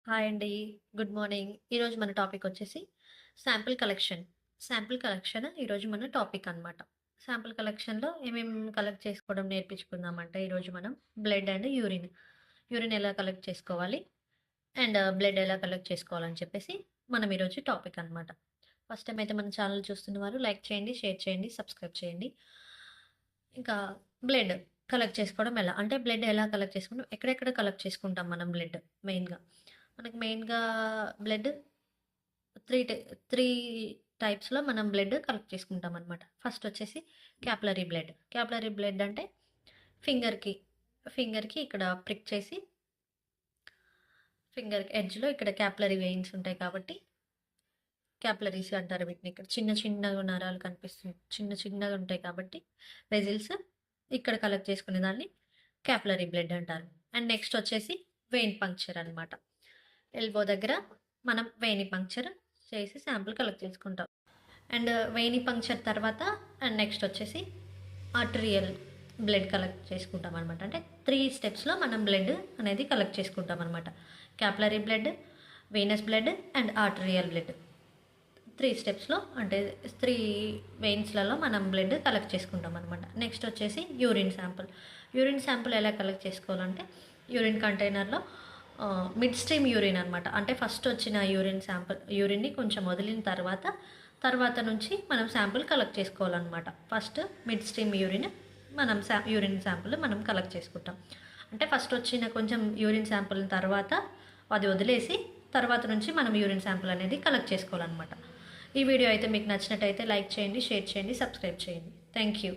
Hi అండి. Good morning. ఈరోజు మన టాపిక్ వచ్చేసి శాంపిల్ కలెక్షన్. శాంపిల్ కలెక్షన్ ఈరోజు మన టాపిక్ అనమాట. శాంపిల్ కలెక్షన్‌లో కలెక్ట్ చేసుకోవడం నేర్పించుకుందామంటే ఈరోజు మనం బ్లడ్ అండ్ యూరిన్. యూరిన్ ఎలా కలెక్ట్ చేసుకోవాలి అండ్ బ్లడ్ ఎలా కలెక్ట్ చేసుకోవాలని చెప్పేసి మనం ఈరోజు టాపిక్ అనమాట. ఫస్ట్ టైమ్ అయితే మన ఛానల్ చూస్తున్న వారు లైక్ చేయండి, షేర్ చేయండి, సబ్స్క్రైబ్ చేయండి. ఇంకా బ్లడ్ కలెక్ట్ చేసుకోవడం ఎలా? అంటే బ్లడ్ ఎలా కలెక్ట్ చేసుకుంటాం? ఎక్కడెక్కడ కలెక్ట్ చేసుకుంటాం మనం బ్లడ్ మెయిన్‌గా? మనకి మెయిన్‌గా బ్లడ్ 3 టై 3 టైప్స్‌లో మనం బ్లడ్ కలెక్ట్ చేసుకుంటామనమాట. ఫస్ట్ వచ్చేసి క్యాపిలరీ బ్లడ్. క్యాపిలరీ బ్లడ్ అంటే ఫింగర్‌కి, ఫింగర్‌కి ఇక్కడ ప్రిక్ చేసి ఫింగర్ ఎడ్జ్‌లో ఇక్కడ క్యాపిలరీ వెయిన్స్ ఉంటాయి కాబట్టి క్యాపిలరీస్ అంటారు వీటిని. ఇక్కడ చిన్న చిన్నగా నరాలు కనిపిస్తుంది. చిన్న చిన్నగా ఉంటాయి కాబట్టి వెజిల్స్ ఇక్కడ కలెక్ట్ చేసుకునే దాన్ని క్యాపిలరీ బ్లడ్ అంటారు. అండ్ నెక్స్ట్ వచ్చేసి వెయిన్ పంక్చర్ అనమాట. ఎల్బో దగ్గర మనం వెయిని పంక్చర్ చేసి శాంపుల్ కలెక్ట్ చేసుకుంటాం. అండ్ వెయిని పంక్చర్ తర్వాత అండ్ నెక్స్ట్ వచ్చేసి ఆర్టరియల్ బ్లడ్ కలెక్ట్ చేసుకుంటాం అనమాట. అంటే 3 స్టెప్స్లో మనం బ్లడ్ అనేది కలెక్ట్ చేసుకుంటాం అనమాట. Capillary blood, venous blood and arterial blood. 3 స్టెప్స్లో అంటే 3 వెయిన్స్లలో మనం బ్లడ్ కలెక్ట్ చేసుకుంటాం అనమాట. నెక్స్ట్ వచ్చేసి యూరిన్ శాంపుల్. యూరిన్ శాంపుల్ ఎలా కలెక్ట్ చేసుకోవాలంటే యూరిన్ కంటైనర్లో మిడ్ స్ట్రీమ్ యూరిన్ అనమాట. అంటే ఫస్ట్ వచ్చిన యూరిన్ని కొంచెం వదిలిన తర్వాత నుంచి మనం శాంపుల్ కలెక్ట్ చేసుకోవాలన్నమాట. ఫస్ట్ మిడ్ స్ట్రీమ్ యూరిన్ మనం యూరిన్ శాంపుల్ మనం కలెక్ట్ చేసుకుంటాం. అంటే ఫస్ట్ వచ్చిన కొంచెం యూరిన్ శాంపుల్ తర్వాత అది వదిలేసి తర్వాత నుంచి మనం యూరిన్ శాంపుల్ అనేది కలెక్ట్ చేసుకోవాలన్నమాట. ఈ వీడియో అయితే మీకు నచ్చినట్టయితే లైక్ చేయండి, షేర్ చేయండి, సబ్స్క్రైబ్ చేయండి. Thank you.